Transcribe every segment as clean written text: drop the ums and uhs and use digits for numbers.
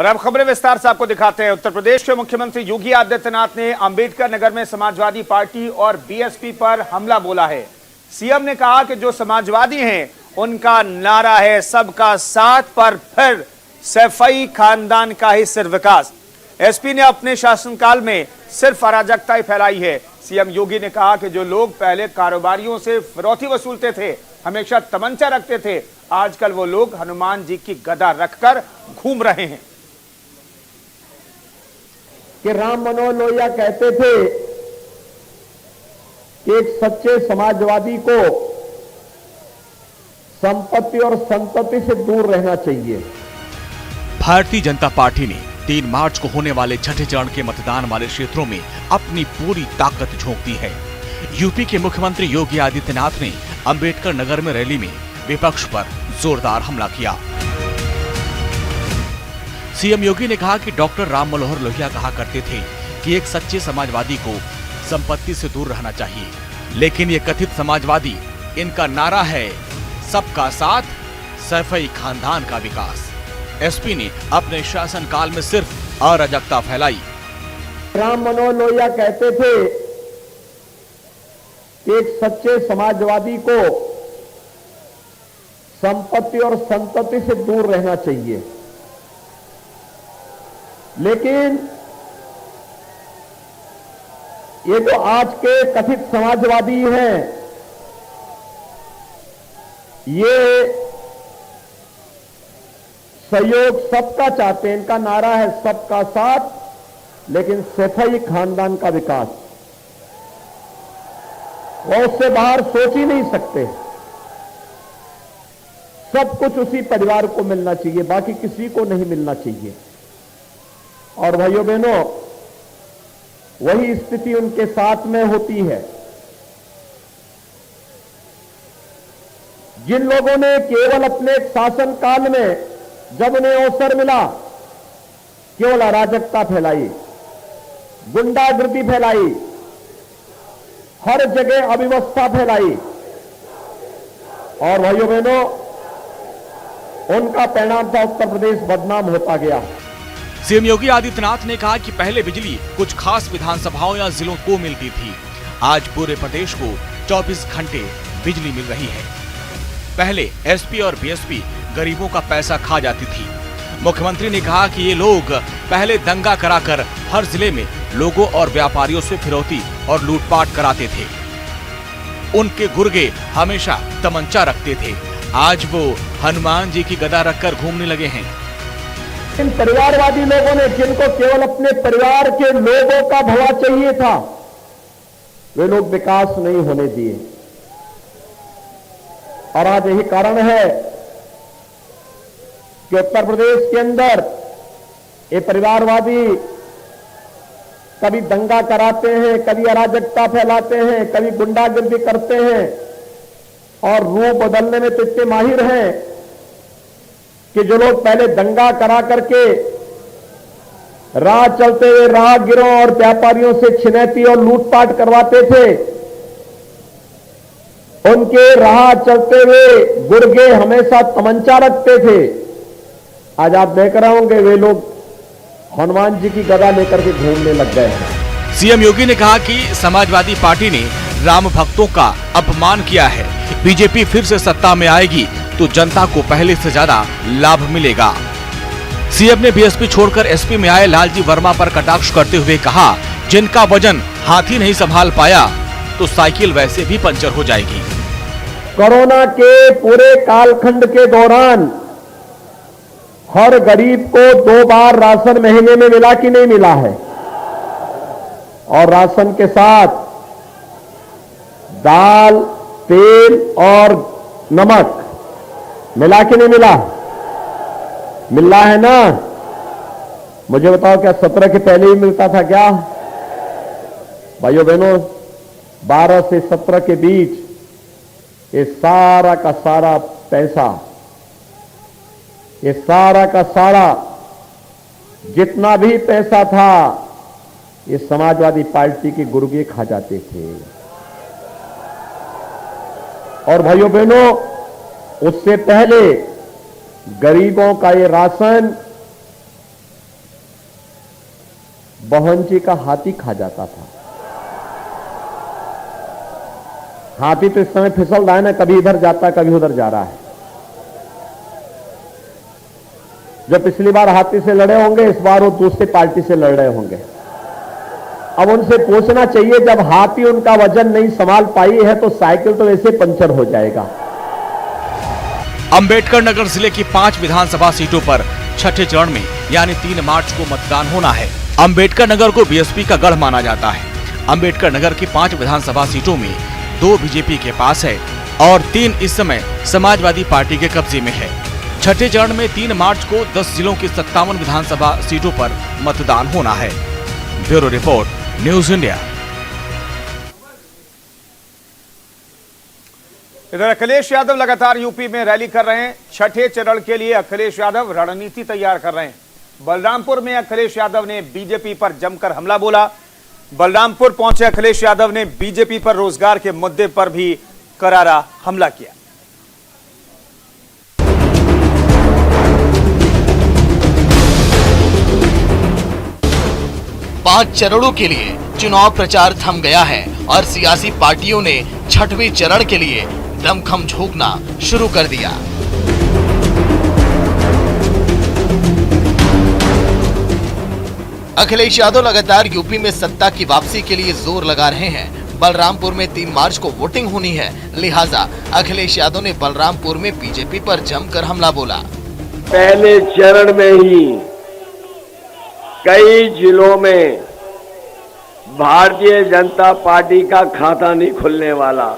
और अब खबरें विस्तार से आपको दिखाते हैं। उत्तर प्रदेश के मुख्यमंत्री योगी आदित्यनाथ ने अंबेडकर नगर में समाजवादी पार्टी और बीएसपी पर हमला बोला है। सीएम ने कहा कि जो समाजवादी हैं उनका नारा है सबका साथ, पर फिर सैफई खानदान का ही सिर्फ विकास। एसपी ने अपने शासनकाल में सिर्फ अराजकता ही फैलाई है। सीएम योगी ने कहा कि जो लोग पहले कारोबारियों से फिरौती वसूलते थे, हमेशा तमंचा रखते थे, आजकल वो लोग हनुमान जी की गदा रखकर घूम रहे हैं। कि राम मनोहर लोहिया कहते थे कि एक सच्चे समाजवादी को संपत्ति और संतति से दूर रहना चाहिए। भारतीय जनता पार्टी ने 3 मार्च को होने वाले छठे चरण के मतदान वाले क्षेत्रों में अपनी पूरी ताकत झोंक दी है। यूपी के मुख्यमंत्री योगी आदित्यनाथ ने अंबेडकर नगर में रैली में विपक्ष पर जोरदार हमला किया। सीएम योगी ने कहा कि डॉक्टर राम मनोहर लोहिया कहा करते थे कि एक सच्चे समाजवादी को संपत्ति से दूर रहना चाहिए, लेकिन ये कथित समाजवादी, इनका नारा है सबका साथ, सैफई खानदान का विकास। एसपी ने अपने शासनकाल में सिर्फ अराजकता फैलाई। राम मनोहर लोहिया कहते थे कि एक सच्चे समाजवादी को संपत्ति और संतति से दूर रहना चाहिए, लेकिन ये जो आज के कथित समाजवादी हैं, ये सहयोग सबका चाहते हैं। इनका नारा है सबका साथ, लेकिन सैफई खानदान का विकास। वो उससे बाहर सोच ही नहीं सकते। सब कुछ उसी परिवार को मिलना चाहिए, बाकी किसी को नहीं मिलना चाहिए। और भाइयों बहनों, वही स्थिति उनके साथ में होती है। जिन लोगों ने केवल अपने शासनकाल में जब उन्हें अवसर मिला, केवल अराजकता फैलाई, गुंडागर्दी फैलाई, हर जगह अव्यवस्था फैलाई, और भाइयों बहनों, उनका परिणाम था उत्तर प्रदेश बदनाम होता गया। सीएम योगी आदित्यनाथ ने कहा कि पहले बिजली कुछ खास विधानसभाओं या जिलों को मिलती थी, आज पूरे प्रदेश को 24 घंटे बिजली मिल रही है। पहले एसपी और बीएसपी गरीबों का पैसा खा जाती थी। मुख्यमंत्री ने कहा कि ये लोग पहले दंगा कराकर हर जिले में लोगों और व्यापारियों से फिरौती और लूटपाट कराते थे। उनके गुर्गे हमेशा तमंचा रखते थे, आज वो हनुमान जी की गदा रखकर घूमने लगे हैं। इन परिवारवादी लोगों ने, जिनको केवल अपने परिवार के लोगों का भला चाहिए था, वे लोग विकास नहीं होने दिए। और आज यही कारण है कि उत्तर प्रदेश के अंदर ये परिवारवादी कभी दंगा कराते हैं, कभी अराजकता फैलाते हैं, कभी गुंडागर्दी करते हैं, और रूप बदलने में तो इतने माहिर हैं कि जो लोग पहले दंगा करा करके राह चलते हुए राहगीरों और व्यापारियों से छिनैती और लूटपाट करवाते थे, उनके राह चलते हुए गुर्गे हमेशा तमंचा रखते थे। आज आप देख रहे होंगे वे लोग हनुमान जी की गदा लेकर के घूमने लग गए हैं। सीएम योगी ने कहा कि समाजवादी पार्टी ने राम भक्तों का अपमान किया है। बीजेपी फिर से सत्ता में आएगी तो जनता को पहले से ज्यादा लाभ मिलेगा। सीएम ने बीएसपी छोड़कर एसपी में आए लालजी वर्मा पर कटाक्ष करते हुए कहा, जिनका वजन हाथी नहीं संभाल पाया तो साइकिल वैसे भी पंचर हो जाएगी। कोरोना के पूरे कालखंड के दौरान हर गरीब को 2 बार राशन महीने में मिला कि नहीं मिला है? और राशन के साथ दाल, तेल और नमक मिला कि नहीं मिला? मिला है ना? मुझे बताओ, क्या 17 के पहले ही मिलता था क्या? भाइयों बहनों, 12 से 17 के बीच ये सारा का सारा पैसा, ये सारा का सारा जितना भी पैसा था, ये समाजवादी पार्टी के गुर्गे खा जाते थे। और भाइयों बहनों, उससे पहले गरीबों का ये राशन बहनजी का हाथी खा जाता था। हाथी तो इस समय फिसल रहा है ना, कभी इधर जाता है कभी उधर जा रहा है। जो पिछली बार हाथी से लड़े होंगे, इस बार वो दूसरी पार्टी से लड़ रहे होंगे। अब उनसे पूछना चाहिए, जब हाथी उनका वजन नहीं संभाल पाई है तो साइकिल तो वैसे पंचर हो जाएगा। अंबेडकर नगर जिले की 5 विधानसभा सीटों पर छठे चरण में यानी 3 मार्च को मतदान होना है। अंबेडकर नगर को बीएसपी का गढ़ माना जाता है। अंबेडकर नगर की 5 विधानसभा सीटों में 2 बीजेपी के पास है और 3 इस समय समाजवादी पार्टी के कब्जे में है। छठे चरण में 3 मार्च को 10 जिलों की 57 विधानसभा सीटों पर मतदान होना है। Bureau report, news India. इधर अखिलेश यादव लगातार यूपी में रैली कर रहे हैं। छठे चरण के लिए अखिलेश यादव रणनीति तैयार कर रहे हैं। बलरामपुर में अखिलेश यादव ने बीजेपी पर जमकर हमला बोला। बलरामपुर पहुंचे अखिलेश यादव ने बीजेपी पर रोजगार के मुद्दे पर भी करारा हमला किया। पांच चरणों के लिए चुनाव प्रचार थम गया है और सियासी पार्टियों ने छठवें चरण के लिए दमखम झोंकना शुरू कर दिया। अखिलेश यादव लगातार यूपी में सत्ता की वापसी के लिए जोर लगा रहे हैं। बलरामपुर में 3 मार्च को वोटिंग होनी है, लिहाजा अखिलेश यादव ने बलरामपुर में बीजेपी पर जमकर हमला बोला। पहले चरण में ही कई जिलों में भारतीय जनता पार्टी का खाता नहीं खुलने वाला।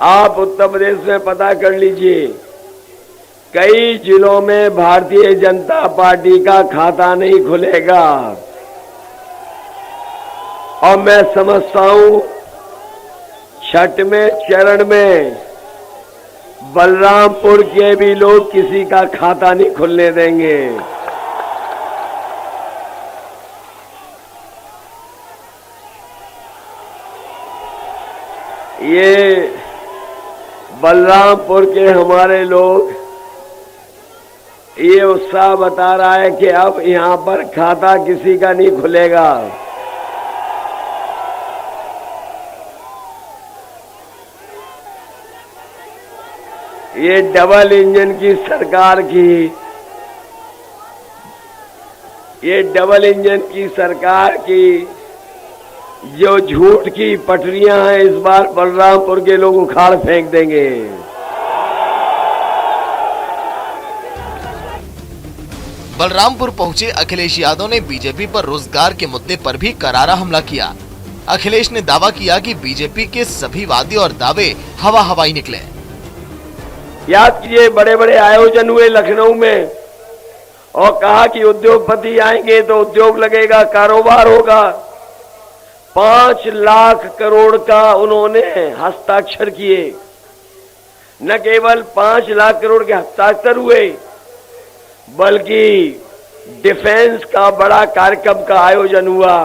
आप उत्तर प्रदेश में पता कर लीजिए, कई जिलों में भारतीय जनता पार्टी का खाता नहीं खुलेगा। और मैं समझता हूं छठवें चरण में बलरामपुर के भी लोग किसी का खाता नहीं खुलने देंगे। ये बलरामपुर के हमारे लोग ये उत्साह बता रहा है कि अब यहां पर खाता किसी का नहीं खुलेगा। ये डबल इंजन की सरकार की जो झूठ की पटरियां हैं, इस बार बलरामपुर के लोग उखाड़ फेंक देंगे। बलरामपुर पहुंचे अखिलेश यादव ने बीजेपी पर रोजगार के मुद्दे पर भी करारा हमला किया। अखिलेश ने दावा किया कि बीजेपी के सभी वादे और दावे हवाई निकले। याद कीजिए, बड़े बड़े आयोजन हुए लखनऊ में और कहा कि उद्योगपति आएंगे तो उद्योग लगेगा, कारोबार होगा। 5 लाख करोड़ का उन्होंने हस्ताक्षर किए। न केवल 5 लाख करोड़ के हस्ताक्षर हुए, बल्कि डिफेंस का बड़ा कार्यक्रम का आयोजन हुआ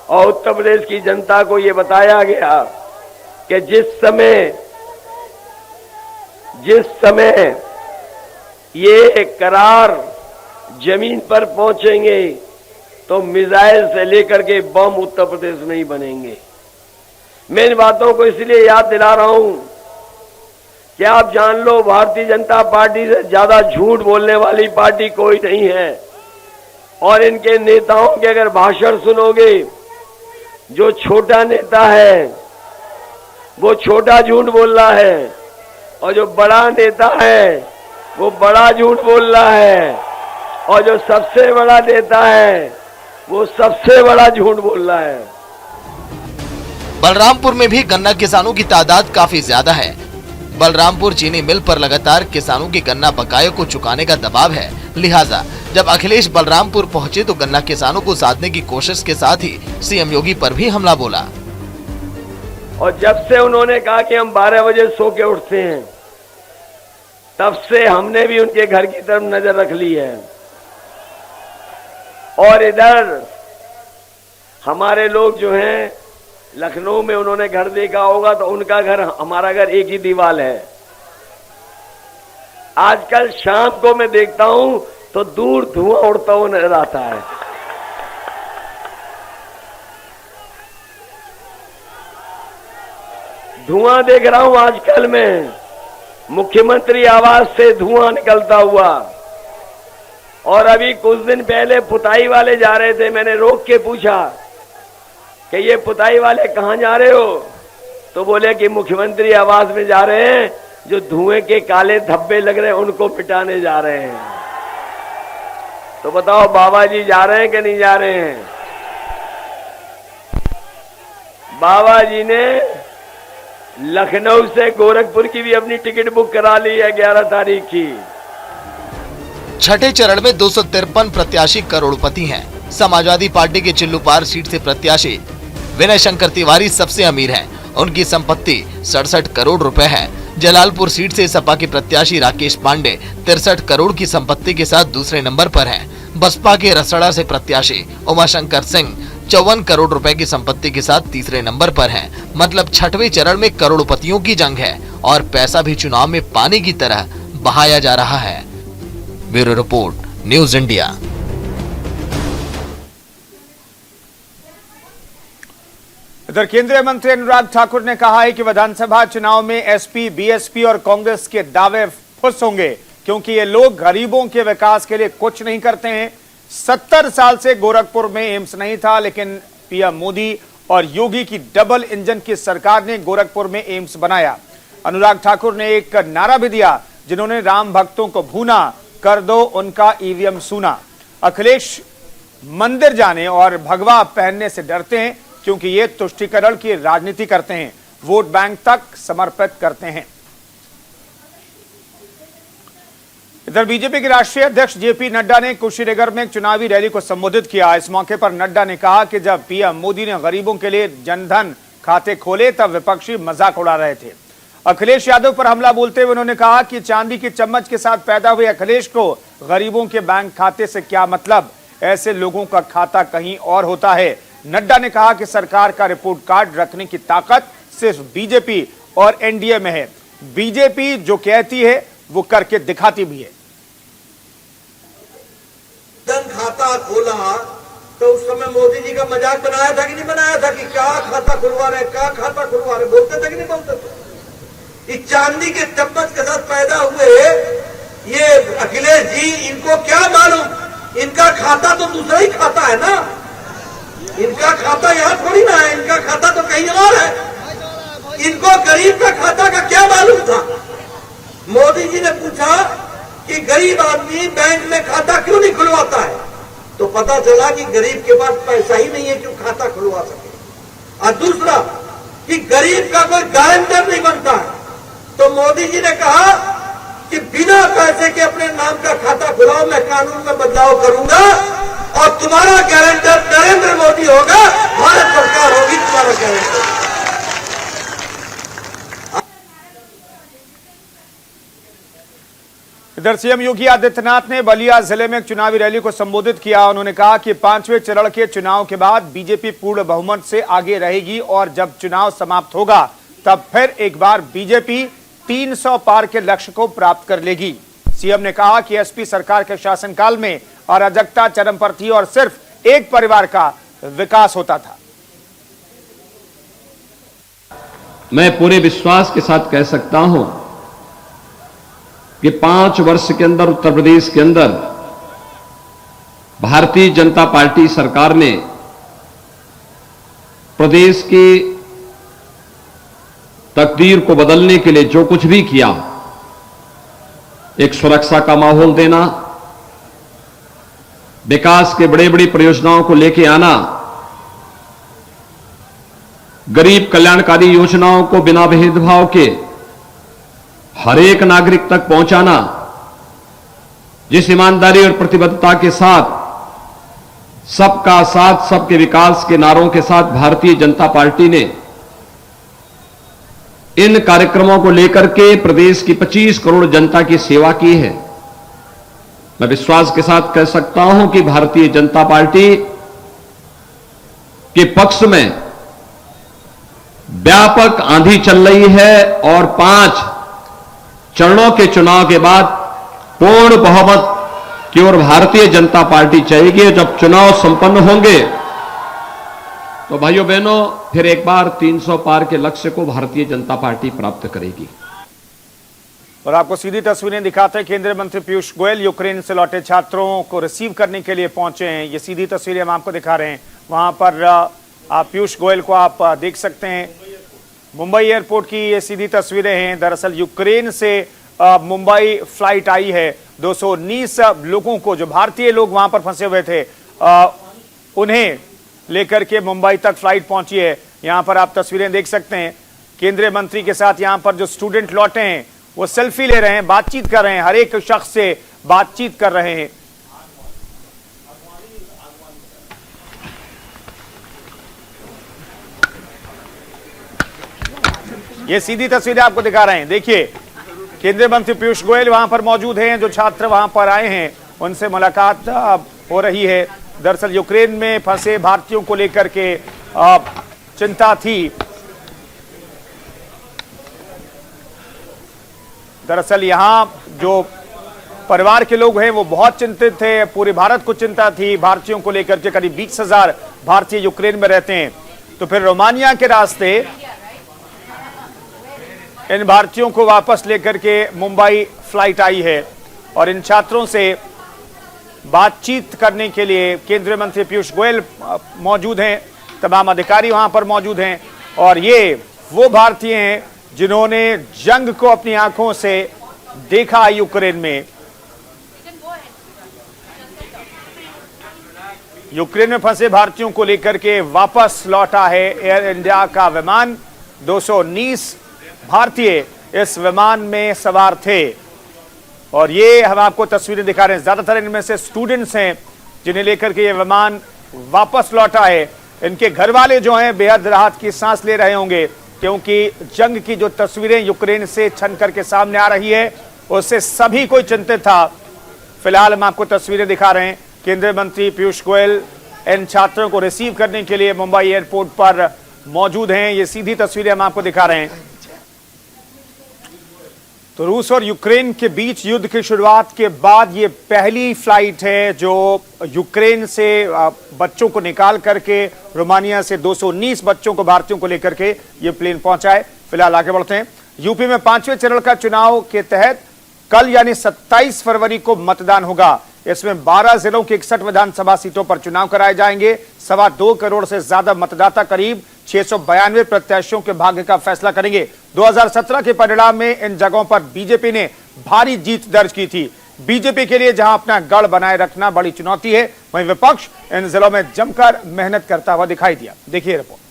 और उत्तर प्रदेश की जनता को यह बताया गया कि जिस समय ये करार जमीन पर पहुंचेंगे तो मिसाइल से लेकर के बम उत्तर प्रदेश में ही बनेंगे। मैं इन बातों को इसलिए याद दिला रहा हूं कि आप जान लो, भारतीय जनता पार्टी से ज्यादा झूठ बोलने वाली पार्टी कोई नहीं है। और इनके नेताओं के अगर भाषण सुनोगे, जो छोटा नेता है वो छोटा झूठ बोल रहा है और जो बड़ा नेता है वो बड़ा झूठ बोल रहा है और जो सबसे बड़ा नेता है वो सबसे बड़ा झूठ बोल रहा है। बलरामपुर में भी गन्ना किसानों की तादाद काफी ज्यादा है। बलरामपुर चीनी मिल पर लगातार किसानों के गन्ना बकाये को चुकाने का दबाव है, लिहाजा जब अखिलेश बलरामपुर पहुंचे तो गन्ना किसानों को साधने की कोशिश के साथ ही सीएम योगी पर भी हमला बोला। और जब से उन्होंने कहा कि हम 12 बजे सो के उठते हैं, तब से हमने भी उनके घर की तरफ नजर रख ली है। और इधर हमारे लोग जो हैं लखनऊ में, उन्होंने घर देखा होगा तो उनका घर हमारा घर एक ही दीवार है। आजकल शाम को मैं देखता हूं तो दूर धुआं उड़ता हुआ नजर आता है। धुआं देख रहा हूं आजकल में, मुख्यमंत्री आवास से धुआं निकलता हुआ। और अभी कुछ दिन पहले पुताई वाले जा रहे थे, मैंने रोक के पूछा कि ये पुताई वाले कहां जा रहे हो? तो बोले कि मुख्यमंत्री आवास में जा रहे हैं, जो धुएं के काले धब्बे लग रहे हैं उनको मिटाने जा रहे हैं। तो बताओ बाबा जी जा रहे हैं कि नहीं जा रहे हैं? बाबा जी ने लखनऊ से गोरखपुर की भी अपनी टिकट बुक करा ली है 11 तारीख की। छठे चरण में 253 प्रत्याशी करोड़पति हैं। समाजवादी पार्टी के चिल्लूपार सीट से प्रत्याशी विनय शंकर तिवारी सबसे अमीर हैं। उनकी संपत्ति 67 करोड़ रुपए है। जलालपुर सीट से सपा के प्रत्याशी राकेश पांडे 63 करोड़ की संपत्ति के साथ दूसरे नंबर पर हैं। बसपा के रसड़ा से प्रत्याशी उमाशंकर सिंह 54 करोड़ रुपए की संपत्ति के साथ तीसरे नंबर पर हैं। मतलब छठवें चरण में करोड़पतियों की जंग है और पैसा भी चुनाव में पानी की तरह बहाया जा रहा है। Bureau report, news India. इधर केंद्रीय मंत्री अनुराग ठाकुर ने कहा है कि विधानसभा चुनाव में एसपी, बीएसपी और कांग्रेस के दावे फुस होंगे, क्योंकि ये लोग गरीबों के विकास के लिए कुछ नहीं करते हैं। 70 साल से गोरखपुर में एम्स नहीं था, लेकिन पीएम मोदी और योगी की डबल इंजन की सरकार ने गोरखपुर में एम्स बनाया। अनुराग ठाकुर ने एक नारा भी दिया, जिन्होंने राम भक्तों को भूना, कर दो उनका ईवीएम सूना। अखिलेश मंदिर जाने और भगवा पहनने से डरते हैं, क्योंकि ये तुष्टीकरण की राजनीति करते हैं, वोट बैंक तक समर्पित करते हैं। इधर बीजेपी के राष्ट्रीय अध्यक्ष जेपी नड्डा ने कुशीनगर में एक चुनावी रैली को संबोधित किया। इस मौके पर नड्डा ने कहा कि जब पीएम मोदी ने गरीबों के लिए जनधन खाते खोले, तब विपक्षी मजाक उड़ा रहे थे। अखिलेश यादव पर हमला बोलते हुए उन्होंने कहा कि चांदी की चम्मच के साथ पैदा हुए अखिलेश को गरीबों के बैंक खाते से क्या मतलब, ऐसे लोगों का खाता कहीं और होता है। नड्डा ने कहा कि सरकार का रिपोर्ट कार्ड रखने की ताकत सिर्फ बीजेपी और एनडीए में है। बीजेपी जो कहती है वो करके दिखाती भी है। धन खाता खोला तो उस समय मोदी जी का मजाक बनाया था कि नहीं बनाया था कि क्या खाता खुलवा रहे, क्या खाता खुलवा रहे, बोलते थे कि नहीं बोलते थे? इस चांदी के चम्मच के साथ पैदा हुए ये अखिलेश जी, इनको क्या मालूम, इनका खाता तो दूसरा ही खाता है ना, इनका खाता यहाँ थोड़ी ना है, इनका खाता तो कहीं और है। इनको गरीब का खाता का क्या मालूम था? मोदी जी ने पूछा कि गरीब आदमी बैंक में खाता क्यों नहीं खुलवाता है, तो पता चला कि गरीब के पास पैसा ही नहीं है क्यों खाता खुलवा सके। और दूसरा कि गरीब का कोई गारंटर नहीं बनता है, तो मोदी जी ने कहा कि बिना पैसे के अपने नाम का खाता खुलाओ, मैं कानून में बदलाव करूंगा और तुम्हारा गारंटर नरेंद्र मोदी होगा, भारत सरकार होगी तुम्हारा गारंटर। इधर सीएम योगी आदित्यनाथ ने बलिया जिले में एक चुनावी रैली को संबोधित किया। उन्होंने कहा कि 5वें चरण के चुनाव के बाद बीजेपी पूर्ण बहुमत से आगे रहेगी और जब चुनाव समाप्त होगा तब फिर एक बार बीजेपी 300 पार के लक्ष्य को प्राप्त कर लेगी। सीएम ने कहा कि एसपी सरकार के शासनकाल में अराजकता चरम पर थी और सिर्फ एक परिवार का विकास होता था। मैं पूरे विश्वास के साथ कह सकता हूं कि 5 वर्ष के अंदर उत्तर प्रदेश के अंदर भारतीय जनता पार्टी सरकार ने प्रदेश की तकदीर को बदलने के लिए जो कुछ भी किया, एक सुरक्षा का माहौल देना, विकास के बड़े बड़ी परियोजनाओं को लेके आना, गरीब कल्याणकारी योजनाओं को बिना भेदभाव के हर एक नागरिक तक पहुंचाना, जिस ईमानदारी और प्रतिबद्धता के साथ सबका साथ सबके विकास के नारों के साथ भारतीय जनता पार्टी ने इन कार्यक्रमों को लेकर के प्रदेश की 25 करोड़ जनता की सेवा की है। मैं विश्वास के साथ कह सकता हूं कि भारतीय जनता पार्टी के पक्ष में व्यापक आंधी चल रही है और 5 चरणों के चुनाव के बाद पूर्ण बहुमत केवल भारतीय जनता पार्टी चाहिए। जब चुनाव संपन्न होंगे तो भाइयों बहनों फिर एक बार 300 पार के लक्ष्य को भारतीय जनता पार्टी प्राप्त करेगी। और आपको सीधी तस्वीरें दिखाते हैं। केंद्रीय मंत्री पीयूष गोयल यूक्रेन से लौटे छात्रों को रिसीव करने के लिए पहुंचे हैं। ये सीधी तस्वीरें हम आपको दिखा रहे हैं। वहां पर आप पीयूष गोयल को आप देख सकते हैं। मुंबई एयरपोर्ट की ये सीधी तस्वीरें हैं। दरअसल यूक्रेन से मुंबई फ्लाइट आई है। 219 लोगों को, जो भारतीय लोग वहां पर फंसे हुए थे, उन्हें लेकर के मुंबई तक फ्लाइट पहुंची है। यहां पर आप तस्वीरें देख सकते हैं। केंद्रीय मंत्री के साथ यहां पर जो स्टूडेंट लौटे हैं वो सेल्फी ले रहे हैं, बातचीत कर रहे हैं, हर एक शख्स से बातचीत कर रहे हैं। ये सीधी तस्वीरें आपको दिखा रहे हैं। देखिए, केंद्रीय मंत्री पीयूष गोयल वहां पर मौजूद हैं। जो छात्र वहां पर आए हैं उनसे मुलाकात हो रही है। दरअसल यूक्रेन में फंसे भारतीयों को लेकर के चिंता थी। दरअसल यहां जो परिवार के लोग हैं वो बहुत चिंतित थे। पूरे भारत को चिंता थी भारतीयों को लेकर के। करीब 20,000 भारतीय यूक्रेन में रहते हैं। तो फिर रोमानिया के रास्ते इन भारतीयों को वापस लेकर के मुंबई फ्लाइट आई है। और इन छात्रों से बातचीत करने के लिए केंद्रीय मंत्री पीयूष गोयल मौजूद हैं। तमाम अधिकारी वहां पर मौजूद हैं। और ये वो भारतीय हैं जिन्होंने जंग को अपनी आंखों से देखा यूक्रेन में। यूक्रेन में फंसे भारतीयों को लेकर के वापस लौटा है एयर इंडिया का विमान। 219 भारतीय इस विमान में सवार थे। और ये हम आपको तस्वीरें दिखा रहे हैं। ज्यादातर इनमें से स्टूडेंट्स हैं जिन्हें लेकर के ये विमान वापस लौटा है। इनके घर वाले जो हैं बेहद राहत की सांस ले रहे होंगे, क्योंकि जंग की जो तस्वीरें यूक्रेन से छन करके सामने आ रही है उससे सभी कोई चिंतित था। फिलहाल हम आपको तस्वीरें दिखा रहे हैं। केंद्रीय मंत्री पीयूष गोयल इन छात्रों को रिसीव करने के लिए मुंबई एयरपोर्ट पर मौजूद हैं। ये सीधी तस्वीरें हम आपको दिखा रहे हैं। तो रूस और यूक्रेन के बीच युद्ध की शुरुआत के बाद ये पहली फ्लाइट है जो यूक्रेन से बच्चों को निकाल करके रोमानिया से 219 बच्चों को, भारतीयों को लेकर के ये प्लेन पहुंचा है। फिलहाल आगे बढ़ते हैं। यूपी में 5वें चरण का चुनाव के तहत कल यानी 27 फरवरी को मतदान होगा। इसमें 12 जिलों की 61 विधानसभा सीटों पर चुनाव कराए जाएंगे। 2.25 करोड़ से ज्यादा मतदाता करीब 692 प्रत्याशियों के भाग्य का फैसला करेंगे। 2017 के परिणाम में इन जगहों पर बीजेपी ने भारी जीत दर्ज की थी। बीजेपी के लिए जहां अपना गढ़ बनाए रखना बड़ी चुनौती है, वहीं विपक्ष इन जिलों में जमकर मेहनत करता हुआ दिखाई दिया। देखिए रिपोर्ट।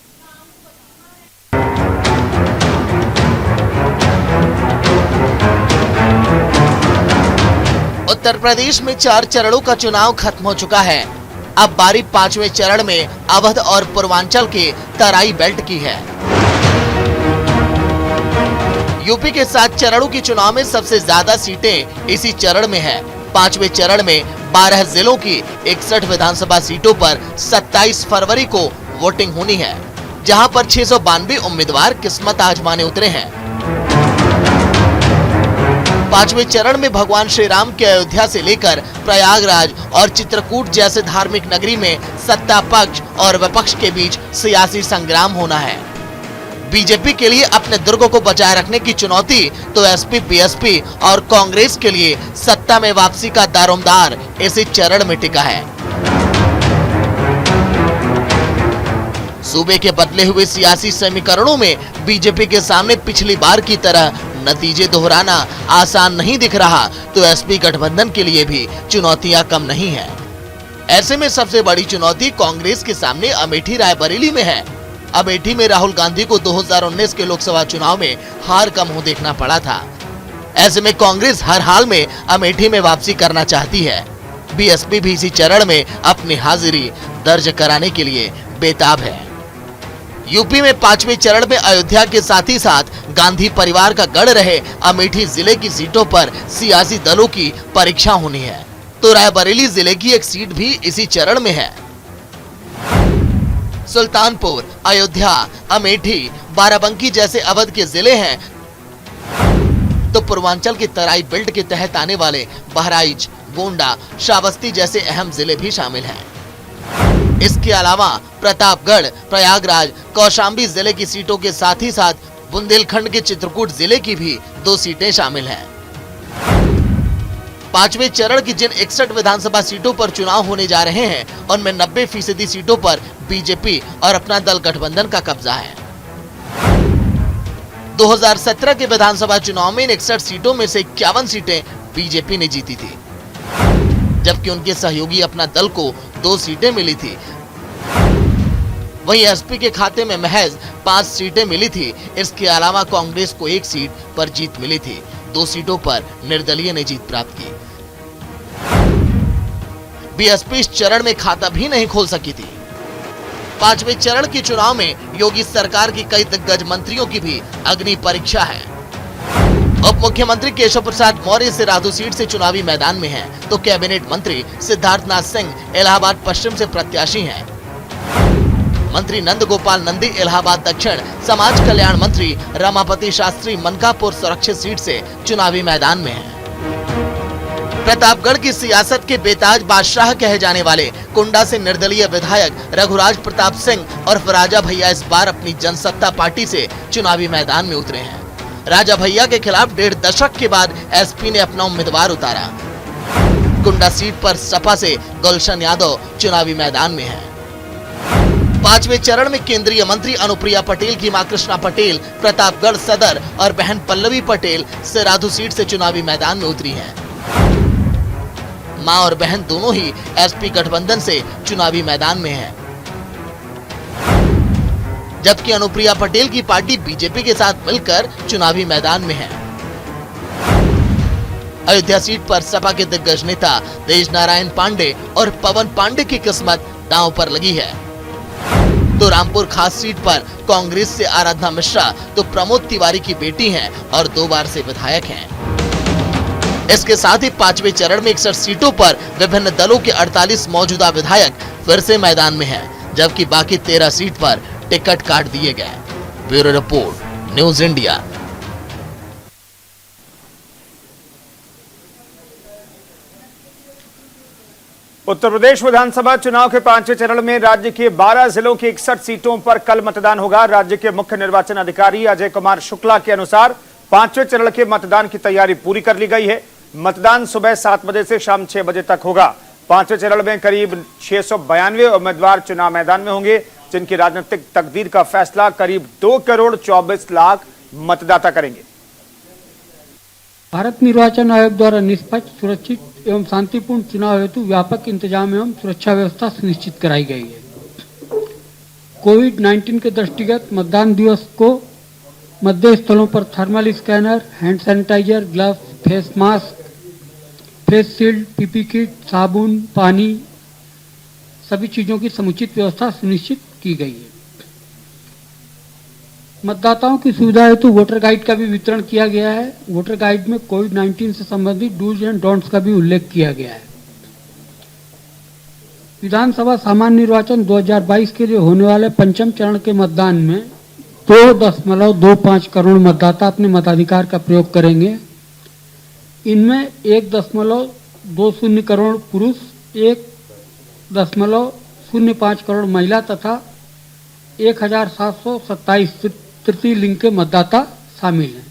उत्तर प्रदेश में 4 चरणों का चुनाव खत्म हो चुका है। अब बारी 5वें चरण में अवध और पूर्वांचल के तराई बेल्ट की है। यूपी के 7 चरणों के चुनाव में सबसे ज्यादा सीटें इसी चरण में है। 5वें चरण में 12 जिलों की 61 विधानसभा सीटों पर 27 फरवरी को वोटिंग होनी है, जहां पर 692 उम्मीदवार किस्मत आजमाने उतरे हैं। 5वें चरण में भगवान श्री राम के अयोध्या से लेकर प्रयागराज और चित्रकूट जैसे धार्मिक नगरी में सत्ता पक्ष और विपक्ष के बीच सियासी संग्राम होना है। बीजेपी के लिए अपने दुर्ग को बचाए रखने की चुनौती तो एसपी, बीएसपी और कांग्रेस के लिए सत्ता में वापसी का दारोमदार इसी चरण में टिका है। सूबे के बदले हुए सियासी समीकरणों में बीजेपी के सामने पिछली बार की तरह नतीजे दोहराना आसान नहीं दिख रहा, तो एसपी गठबंधन के लिए भी चुनौतियां कम नहीं है। ऐसे में सबसे बड़ी चुनौती कांग्रेस के सामने अमेठी रायबरेली में है। अमेठी में राहुल गांधी को 2019 के लोकसभा चुनाव में हार का मुंह देखना पड़ा था। ऐसे में कांग्रेस हर हाल में अमेठी में वापसी करना चाहती है। बीएसपी भी इसी चरण में अपनी हाजिरी दर्ज कराने के लिए बेताब है। यूपी में 5वें चरण में अयोध्या के साथ ही साथ गांधी परिवार का गढ़ रहे अमेठी जिले की सीटों पर सियासी दलों की परीक्षा होनी है, तो रायबरेली जिले की एक सीट भी इसी चरण में है। सुल्तानपुर, अयोध्या, अमेठी, बाराबंकी जैसे अवध के जिले हैं, तो पूर्वांचल के तराई बेल्ट के तहत आने वाले बहराइच, गोंडा, श्रावस्ती जैसे अहम जिले भी शामिल हैं। इसके अलावा प्रतापगढ़, प्रयागराज, कौशाम्बी जिले की सीटों के साथ ही साथ बुंदेलखंड के चित्रकूट जिले की भी 2 सीटें शामिल हैं। 5वें चरण की जिन 61 विधानसभा सीटों पर चुनाव होने जा रहे हैं, उनमें 90% सीटों पर बीजेपी और अपना दल गठबंधन का कब्जा है। 2017 के विधानसभा चुनाव में इन 61 सीटों में से 51 सीटें बीजेपी ने जीती थी, जबकि उनके सहयोगी अपना दल को 2 सीटें मिली थी। वहीं एसपी के खाते में महज 5 सीटें मिली थी। इसके अलावा कांग्रेस को 1 सीट पर जीत मिली थी। 2 सीटों पर निर्दलीय ने जीत प्राप्त की। बीएसपी इस चरण में खाता भी नहीं खोल सकी थी। 5वें चरण के चुनाव में योगी सरकार की कई दिग्गज मंत्रियों की भी अग्नि परीक्षा है। उप मुख्यमंत्री केशव प्रसाद मौर्य सिराधु सीट से चुनावी मैदान में हैं, तो कैबिनेट मंत्री सिद्धार्थनाथ सिंह इलाहाबाद पश्चिम से प्रत्याशी हैं। मंत्री नंद गोपाल नंदी इलाहाबाद दक्षिण, समाज कल्याण मंत्री रमापति शास्त्री मनकापुर सुरक्षित सीट से चुनावी मैदान में हैं। प्रतापगढ़ की सियासत के बेताज बादशाह कहे जाने वाले कुंडा से निर्दलीय विधायक रघुराज प्रताप सिंह और राजा भैया इस बार अपनी जनसत्ता पार्टी से चुनावी मैदान में उतरे हैं। राजा भैया के खिलाफ 1.5 दशक के बाद एसपी ने अपना उम्मीदवार उतारा। कुंडा सीट पर सपा से गुलशन यादव चुनावी मैदान में है। 5वें चरण में केंद्रीय मंत्री अनुप्रिया पटेल की मां कृष्णा पटेल प्रतापगढ़ सदर और बहन पल्लवी पटेल सिराधु सीट से चुनावी मैदान में उतरी हैं। मां और बहन दोनों ही एसपी गठबंधन से चुनावी मैदान में हैं, जबकि अनुप्रिया पटेल की पार्टी बीजेपी के साथ मिलकर चुनावी मैदान में है। अयोध्या सीट पर सपा के दिग्गज नेता तेज नारायण पांडे और पवन पांडे की किस्मत दांव पर लगी है। तो रामपुर खास सीट पर कांग्रेस से आराधना मिश्रा तो प्रमोद तिवारी की बेटी हैं और 2 बार से विधायक हैं। इसके साथ ही 5वें चरण में 61 सीटों पर विभिन्न दलों के 48 मौजूदा विधायक फिर से मैदान में हैं, जबकि बाकी 13 सीट पर टिकट काट दिए गए। Bureau report, news India. Uttar Pradesh विधानसभा चुनाव के 5वें चरण में राज्य के 12 जिलों की 61 सीटों पर कल मतदान होगा। राज्य के मुख्य निर्वाचन अधिकारी अजय कुमार शुक्ला के अनुसार 5वें चरण के मतदान की तैयारी पूरी कर ली गई है। मतदान सुबह 7 बजे से शाम 6 बजे तक होगा। 5वें चरण में करीब 692 उम्मीदवार चुनाव मैदान में होंगे, जिनकी राजनीतिक तकदीर का फैसला करीब 2 करोड़ 24 लाख मतदाता करेंगे। भारत निर्वाचन आयोग द्वारा निष्पक्ष, सुरक्षित एवं शांतिपूर्ण चुनाव हेतु व्यापक इंतजाम एवं सुरक्षा व्यवस्था सुनिश्चित कराई गई है। कोविड-19 के दृष्टिगत मतदान दिवस को मतदेय स्थलों पर thermal scanner, hand sanitiser, gloves, face mask, face shield, PP kit, साबुन, पानी, सभी चीजों की समुचित व्यवस्था सुनिश्चित की गई है। मतदाताओं की सुविधा हेतु वोटर गाइड का भी वितरण किया गया है। वोटर गाइड में कोविड-19 से संबंधित डूज एंड डोंट्स का भी उल्लेख किया गया है। विधानसभा सामान्य निर्वाचन 2022 के लिए होने वाले 5वें चरण के मतदान में 2.25 करोड़ मतदाता अपने मताधिकार का प्रयोग करेंगे। इनमें 1.20 करोड़ पुरुष, 1.05 करोड़ महिला तथा 1727 तृतीय लिंग के मतदाता शामिल हैं।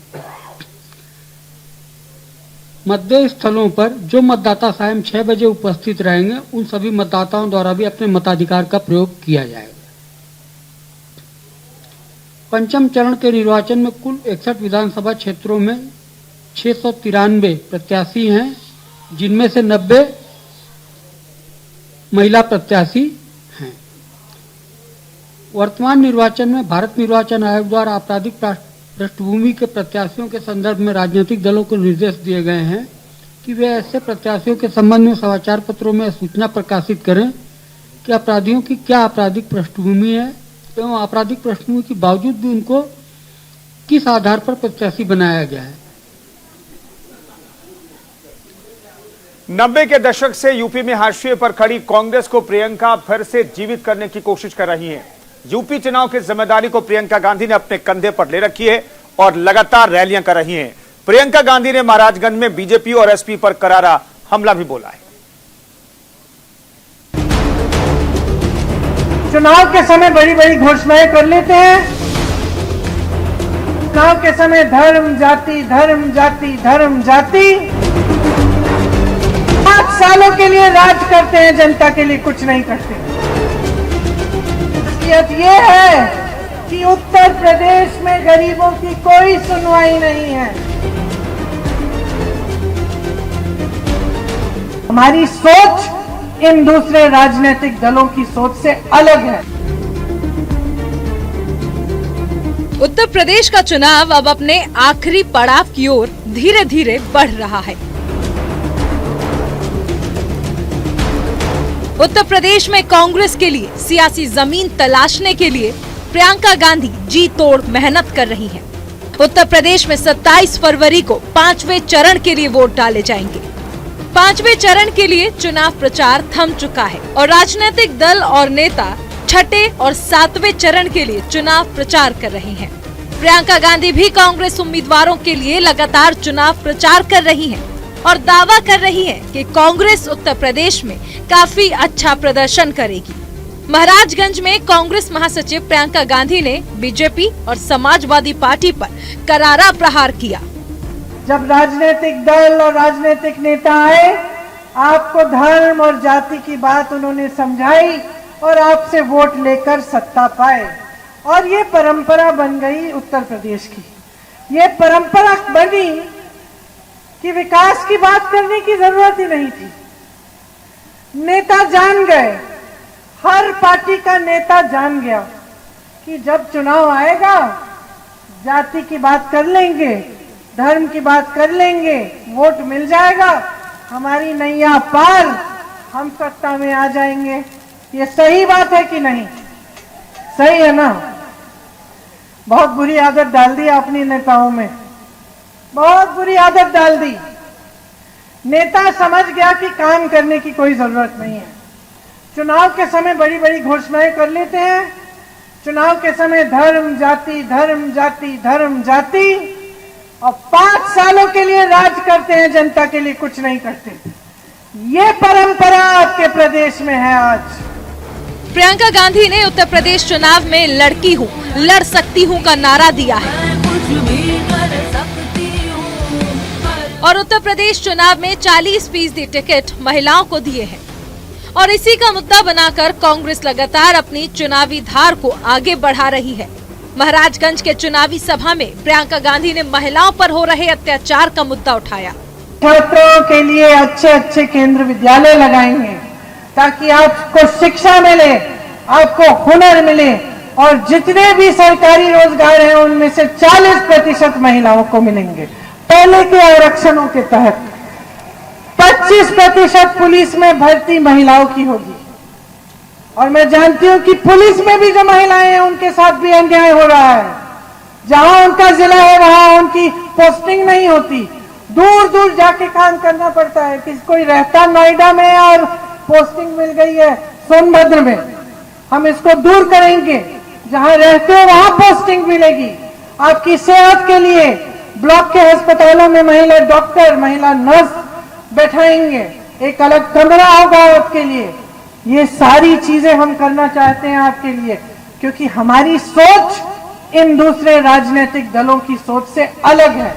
मतदेय स्थलों पर जो मतदाता सायं 6 बजे उपस्थित रहेंगे, उन सभी मतदाताओं द्वारा भी अपने मताधिकार का प्रयोग किया जाएगा। 5वें चरण के निर्वाचन में कुल 61 विधानसभा क्षेत्रों में 693 प्रत्याशी हैं, जिनमें से 90 महिला प्रत्याशी हैं। वर्तमान निर्वाचन में भारत निर्वाचन आयोग द्वारा आपराधिक पृष्ठभूमि के प्रत्याशियों के संदर्भ में राजनीतिक दलों को निर्देश दिए गए हैं कि वे ऐसे प्रत्याशियों के संबंध में समाचार पत्रों में सूचना प्रकाशित करें कि अपराधियों की क्या आपराधिक पृष्ठभूमि है एवं आपराधिक पृष्ठभूमि के बावजूद भी उनको किस आधार पर प्रत्याशी बनाया गया है। 90 के दशक से यूपी में हाशिए पर खड़ी कांग्रेस को प्रियंका फिर से जीवित करने की कोशिश कर रही हैं। यूपी चुनाव की जिम्मेदारी को प्रियंका गांधी ने अपने कंधे पर ले रखी है और लगातार रैलियां कर रही हैं। प्रियंका गांधी ने महाराजगंज में बीजेपी और एसपी पर करारा हमला भी बोला है। चुनाव के समय बड़ी बड़ी घोषणाएं कर लेते हैं। चुनाव के समय धर्म जाति धर्म जाति धर्म जाति, 5 सालों के लिए राज करते हैं, जनता के लिए कुछ नहीं करते। ये है कि उत्तर प्रदेश में गरीबों की कोई सुनवाई नहीं है। हमारी सोच इन दूसरे राजनीतिक दलों की सोच से अलग है। उत्तर प्रदेश का चुनाव अब अपने आखिरी पड़ाव की ओर धीरे धीरे बढ़ रहा है। उत्तर प्रदेश में कांग्रेस के लिए सियासी जमीन तलाशने के लिए प्रियंका गांधी जी तोड़ मेहनत कर रही हैं। उत्तर प्रदेश में 27 फरवरी को 5वें चरण के लिए वोट डाले जाएंगे। 5वें चरण के लिए चुनाव प्रचार थम चुका है और राजनीतिक दल और नेता 6ठे और 7वें चरण के लिए चुनाव प्रचार कर रहे हैं। प्रियंका गांधी भी कांग्रेस उम्मीदवारों के लिए लगातार चुनाव प्रचार कर रही हैं और दावा कर रही है कि कांग्रेस उत्तर प्रदेश में काफी अच्छा प्रदर्शन करेगी। महाराजगंज में कांग्रेस महासचिव प्रियंका गांधी ने बीजेपी और समाजवादी पार्टी पर करारा प्रहार किया। जब राजनीतिक दल और राजनीतिक नेता आए, आपको धर्म और जाति की बात उन्होंने समझाई और आपसे वोट लेकर सत्ता पाए और ये परंपरा बन गई उत्तर प्रदेश की। ये परंपरा बनी कि विकास की बात करने की जरूरत ही नहीं थी। नेता जान गए, हर पार्टी का नेता जान गया कि जब चुनाव आएगा जाति की बात कर लेंगे, धर्म की बात कर लेंगे, वोट मिल जाएगा, हमारी नैया पार, हम सत्ता में आ जाएंगे। ये सही बात है कि नहीं? सही है ना? बहुत बुरी आदत डाल दी आपने नेताओं में, बहुत बुरी आदत डाल दी। नेता समझ गया कि काम करने की कोई जरूरत नहीं है। चुनाव के समय बड़ी बड़ी घोषणाएं कर लेते हैं। चुनाव के समय धर्म जाति धर्म जाति धर्म जाति, और 5 सालों के लिए राज करते हैं, जनता के लिए कुछ नहीं करते। ये परंपरा आपके प्रदेश में है आज। प्रियंका गांधी ने उत्तर प्रदेश चुनाव में लड़की हूँ, लड़ सकती हूँ का नारा दिया है और उत्तर प्रदेश चुनाव में 40% टिकट महिलाओं को दिए हैं और इसी का मुद्दा बनाकर कांग्रेस लगातार अपनी चुनावी धार को आगे बढ़ा रही है। महाराजगंज के चुनावी सभा में प्रियंका गांधी ने महिलाओं पर हो रहे अत्याचार का मुद्दा उठाया। छात्रों के लिए अच्छे अच्छे केंद्र विद्यालय लगाएंगे ताकि आपको शिक्षा मिले, आपको हुनर मिले और जितने भी सरकारी रोजगार हैं उनमें से 40% महिलाओं को मिलेंगे। पहले के आरक्षणों के तहत 25% पुलिस में भर्ती महिलाओं की होगी और मैं जानती हूं कि पुलिस में भी जो महिलाएं हैं उनके साथ भी अन्याय हो रहा है। जहां उनका जिला है वहां उनकी पोस्टिंग नहीं होती, दूर दूर जाके काम करना पड़ता है। कि कोई रहता नोएडा में और पोस्टिंग मिल गई है सोनभद्र में, हम इसको दूर करेंगे। जहां रहते हो वहां पोस्टिंग मिलेगी। आपकी सेहत के लिए ब्लॉक के अस्पतालों में महिला डॉक्टर, महिला नर्स बैठाएंगे, एक अलग कमरा होगा आपके लिए। ये सारी चीजें हम करना चाहते हैं आपके लिए, क्योंकि हमारी सोच इन दूसरे राजनीतिक दलों की सोच से अलग है।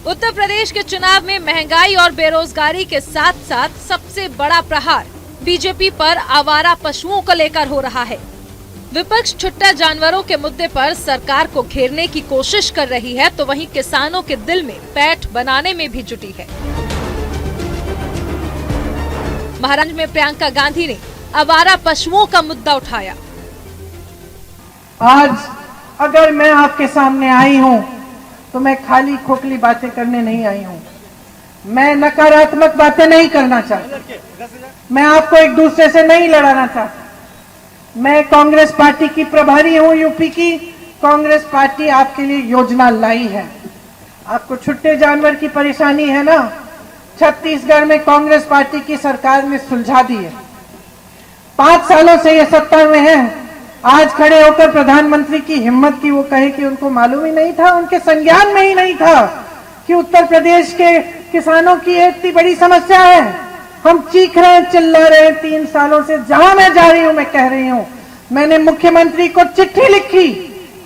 उत्तर प्रदेश के चुनाव में महंगाई और बेरोजगारी के साथ साथ सबसे बड़ा प्रहार बीजेपी पर आवारा पशुओं को लेकर हो रहा है। विपक्ष छुट्टा जानवरों के मुद्दे पर सरकार को घेरने की कोशिश कर रही है, तो वहीं किसानों के दिल में पैठ बनाने में भी जुटी है। महाराजगंज में प्रियंका गांधी ने आवारा पशुओं का मुद्दा उठाया। आज अगर मैं आपके सामने आई हूं तो मैं खाली खोखली बातें करने नहीं आई हूं। मैं नकारात्मक बातें नहीं करना चाहता, मैं आपको एक दूसरे से नहीं लड़ाना चाहता। मैं कांग्रेस पार्टी की प्रभारी हूं, यूपी की। कांग्रेस पार्टी आपके लिए योजना लाई है। आपको छुट्टे जानवर की परेशानी है ना, छत्तीसगढ़ में कांग्रेस पार्टी की सरकार ने सुलझा दी है। 5 सालों से ये सत्ता में है। आज खड़े होकर प्रधानमंत्री की हिम्मत की वो कहे कि उनको मालूम ही नहीं था, उनके संज्ञान में ही नहीं था कि उत्तर प्रदेश के किसानों की इतनी बड़ी समस्या है। हम चीख रहे हैं, चिल्ला रहे हैं 3 सालों से। जहां मैं जा रही हूं मैं कह रही हूं, मैंने मुख्यमंत्री को चिट्ठी लिखी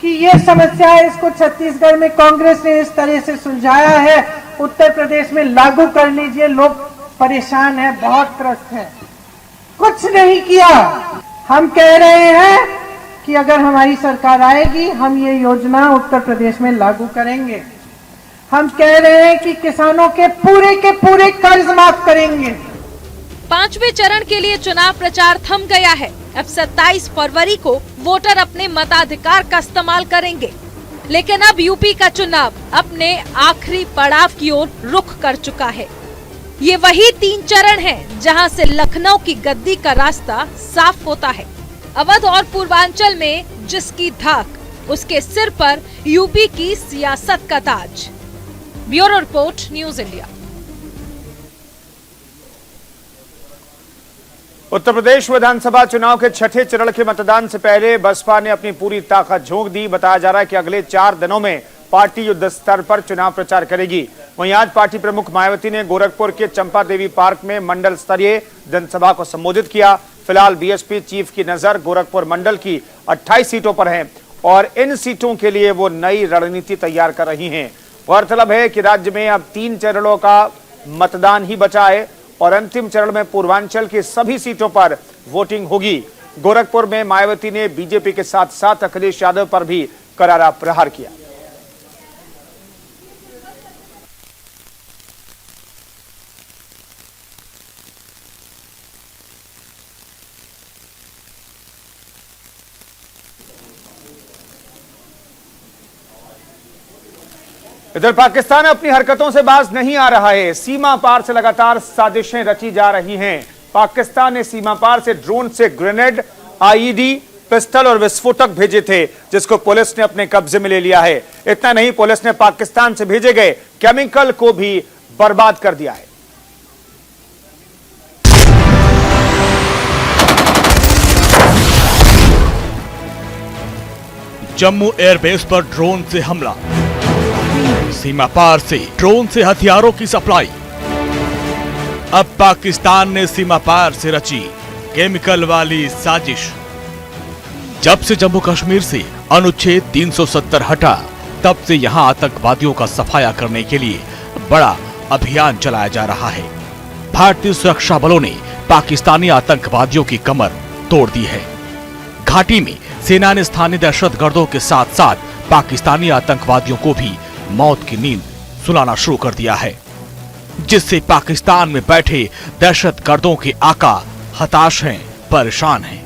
कि ये समस्या है, इसको छत्तीसगढ़ में कांग्रेस ने इस तरह से सुलझाया है, उत्तर प्रदेश में लागू कर लीजिए, लोग परेशान हैं, बहुत त्रस्त हैं। कुछ नहीं किया। हम कह रहे हैं कि अगर हमारी सरकार आएगी हम ये योजना उत्तर प्रदेश में लागू करेंगे। हम कह रहे हैं कि किसानों के पूरे कर्ज माफ करेंगे। 5वें चरण के लिए चुनाव प्रचार थम गया है। अब 27 फरवरी को वोटर अपने मताधिकार का इस्तेमाल करेंगे, लेकिन अब यूपी का चुनाव अपने आखिरी पड़ाव की ओर रुख कर चुका है। ये वही 3 चरण हैं जहां से लखनऊ की गद्दी का रास्ता साफ होता है। अवध और पूर्वांचल में जिसकी धाक, उसके सिर पर यूपी की सियासत का ताज। Bureau report, news India. Uttar Pradesh विधानसभा चुनाव के 6ठे चरण के मतदान से पहले बसपा ने अपनी पूरी ताकत झोंक दी। बताया जा रहा है कि अगले 4 दिनों में पार्टी युद्ध स्तर पर चुनाव प्रचार करेगी। वहीं आज पार्टी प्रमुख मायावती ने गोरखपुर के चंपा देवी पार्क में मंडल स्तरीय जनसभा को संबोधित किया। फिलहाल बीएसपी चीफ की नजर गोरखपुर मंडल की 28 सीटों पर है और इन सीटों के लिए वो नई रणनीति तैयार कर रही हैं। गौरतलब है कि राज्य में अब 3 चरणों का मतदान ही बचा है और अंतिम चरण में पूर्वांचल की सभी सीटों पर वोटिंग होगी। गोरखपुर में मायावती ने बीजेपी के साथ साथ अखिलेश यादव पर भी करारा प्रहार किया। इधर पाकिस्तान अपनी हरकतों से बाज नहीं आ रहा है। सीमा पार से लगातार साजिशें रची जा रही हैं। पाकिस्तान ने सीमा पार से ड्रोन से ग्रेनेड, आईईडी, पिस्टल और विस्फोटक भेजे थे, जिसको पुलिस ने अपने कब्जे में ले लिया है। इतना नहीं, पुलिस ने पाकिस्तान से भेजे गए केमिकल को भी बर्बाद कर दिया है। जम्मू एयरबेस पर ड्रोन से हमला, सीमा पार से ड्रोन से हथियारों की सप्लाई। अब पाकिस्तान ने सीमा पार से रची केमिकल वाली साजिश। जब से जम्मू कश्मीर से अनुच्छेद 370 हटा, तब से यहां आतंकवादियों का सफाया करने के लिए बड़ा अभियान चलाया जा रहा है। भारतीय सुरक्षा बलों ने पाकिस्तानी आतंकवादियों की कमर तोड़ दी है। घाटी में सेना ने स्थानीय दहशतगर्दों के साथ साथ पाकिस्तानी आतंकवादियों को भी मौत की नींद सुलाना शुरू कर दिया है, जिससे पाकिस्तान में बैठे दहशतगर्दों के आका हताश हैं, परेशान हैं।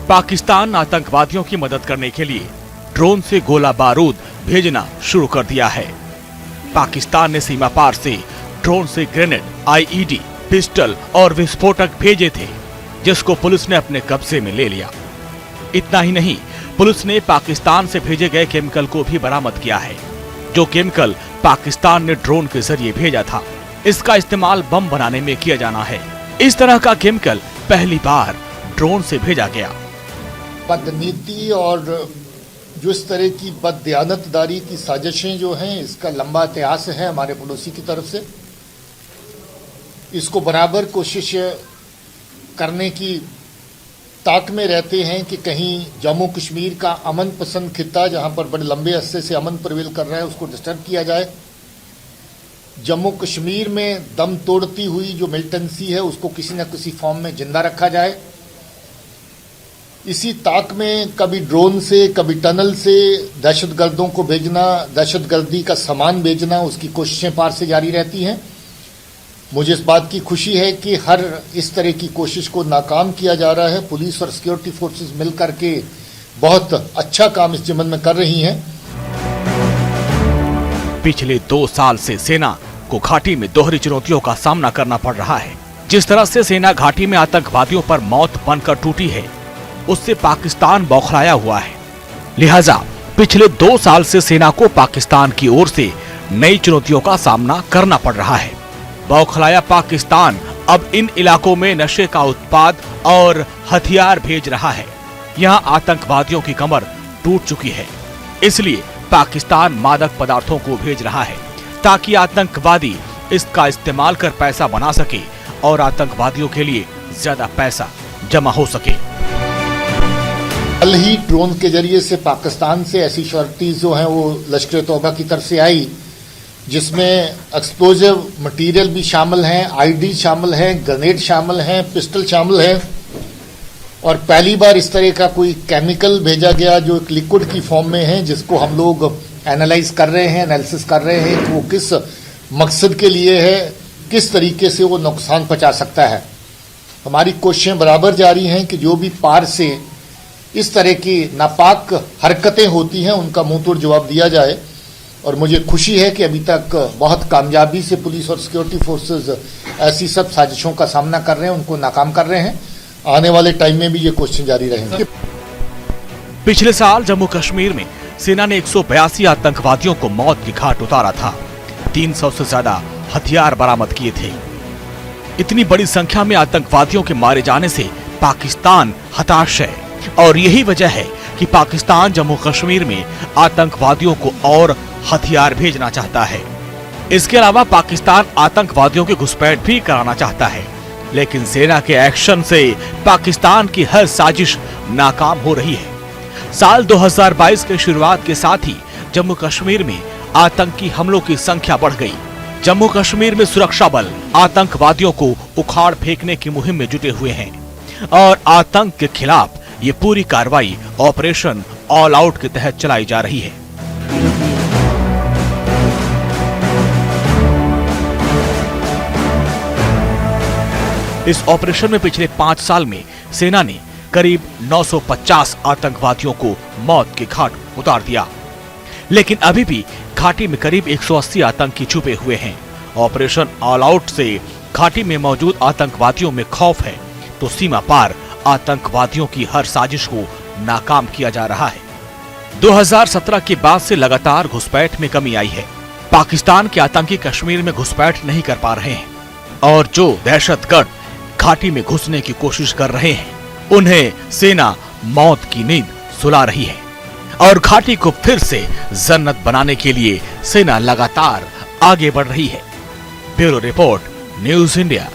पाकिस्तान आतंकवादियों की मदद करने के लिए ड्रोन से गोला बारूद भेजना शुरू कर दिया है। पाकिस्तान ने सीमा पार से ड्रोन से ग्रेनेड, आईईडी, पिस्टल और विस्फोटक भेजे थे, जिसको पुलिस ने अपने कब्जे में ले लिया। इतना ही नहीं, पुलिस ने पाकिस्तान से भेजे गए केमिकल को भी बरामद किया है, जो केमिकल पाकिस्तान ने ड्रोन के जरिए भेजा था। इसका इस्तेमाल बम बनाने में किया जाना है। इस तरह का केमिकल पहली बार ड्रोन से भेजा गया। बदनीति और जो इस तरह की बददियानतदारी की साजिशें जो हैं, इसका लंबा इतिहास है हमारे पड़ोसी की तरफ से। इसको बराबर कोशिश करने की ताक में रहते हैं कि कहीं जम्मू कश्मीर का अमन पसंद खित्ता, जहां पर बड़े लंबे अरसे से अमन प्रवेल कर रहा है, उसको डिस्टर्ब किया जाए। जम्मू कश्मीर में दम तोड़ती हुई जो मिलिटेंसी है, उसको किसी न किसी फॉर्म में जिंदा रखा जाए। इसी ताक में कभी ड्रोन से, कभी टनल से दहशतगर्दों को भेजना, दहशतगर्दी का सामान भेजना, उसकी कोशिशें पार से जारी रहती हैं। मुझे इस बात की खुशी है कि हर इस तरह की कोशिश को नाकाम किया जा रहा है। पुलिस और सिक्योरिटी फोर्सेस मिलकर के बहुत अच्छा काम इस जिम्मन में कर रही हैं। पिछले 2 साल से सेना को घाटी में दोहरी चुनौतियों का सामना करना पड़ रहा है। जिस तरह से सेना घाटी में आतंकवादियों पर मौत बनकर टूटी है, उससे पाकिस्तान बौखलाया हुआ है। लिहाजा पिछले 2 साल से सेना को पाकिस्तान की ओर से नई चुनौतियों का सामना करना पड़ रहा है। बौखलाया पाकिस्तान अब इन इलाकों में नशे का उत्पाद और हथियार भेज रहा है। यहाँ आतंकवादियों की कमर टूट चुकी है। इसलिए पाकिस्तान मादक पदार्थों को भेज रहा है ताकि आतंकवादी इसका इस्तेमाल कर पैसा बना सके और आतंकवादियों के लिए ज्यादा पैसा जमा हो सके। कल ही ड्रोन के जरिए से पाकिस्तान से ऐसी श्योरिटीज जो हैं वो लश्कर तौबा की तरफ से आई, जिसमें एक्सप्लोजिव मटेरियल भी शामिल हैं, आईडी शामिल हैं, ग्रेनेड शामिल हैं, पिस्टल शामिल है। और पहली बार इस तरह का कोई केमिकल भेजा गया जो एक लिक्विड की फॉर्म में है, जिसको हम लोग एनालाइज कर रहे हैं, एनालिसिस कर रहे हैं कि वो किस मकसद के लिए है, किस तरीके से वो नुकसान पहुंचा सकता है। हमारी कोशिशें बराबर जारी हैं कि जो भी पार से इस तरह की नापाक हरकतें होती हैं उनका मुंहतोड़ जवाब दिया जाए। और मुझे खुशी है कि अभी तक बहुत कामयाबी से पुलिस और सिक्योरिटी फोर्सेस ऐसी सब साजिशों का सामना कर रहे हैं, उनको नाकाम कर रहे हैं। आने वाले टाइम में भी ये कोशिशें जारी रहेंगी। पिछले साल जम्मू कश्मीर में सेना ने 182 आतंकवादियों को मौत की घाट उतारा था। 300 से ज्यादा हथियार बरामद किए थे। इतनी बड़ी संख्या में आतंकवादियों के मारे जाने से पाकिस्तान हताश है और यही वजह है कि पाकिस्तान जम्मू कश्मीर में आतंकवादियों को और हथियार भेजना चाहता है। इसके अलावा पाकिस्तान आतंकवादियों की घुसपैठ भी कराना चाहता है, लेकिन सेना के एक्शन से पाकिस्तान की हर साजिश नाकाम हो रही है। साल 2022 के शुरुआत के साथ ही जम्मू कश्मीर में आतंकी हमलों की संख्या बढ़ गई। जम्मू कश्मीर में सुरक्षा बल आतंकवादियों को उखाड़ फेंकने की मुहिम में जुटे हुए हैं और आतंक के खिलाफ ये पूरी कार्रवाई ऑपरेशन ऑल आउट के तहत चलाई जा रही है। इस ऑपरेशन में पिछले 5 साल में सेना ने करीब 950 आतंकवादियों को मौत के घाट उतार दिया, लेकिन अभी भी घाटी में करीब 180 आतंकी छुपे हुए हैं। ऑपरेशन ऑल आउट से घाटी में मौजूद आतंकवादियों में खौफ है, तो सीमा पार आतंकवादियों की हर साजिश को नाकाम किया जा रहा है। 2017 के बाद से लगातार घुसपैठ में कमी आई है। पाकिस्तान के आतंकी कश्मीर में घुसपैठ नहीं कर पा रहे हैं और जो दहशतगर्द घाटी में घुसने की कोशिश कर रहे हैं, उन्हें सेना मौत की नींद सुला रही है और घाटी को फिर से जन्नत बनाने के लिए सेना लगातार आगे बढ़ रही है। Bureau report, news India.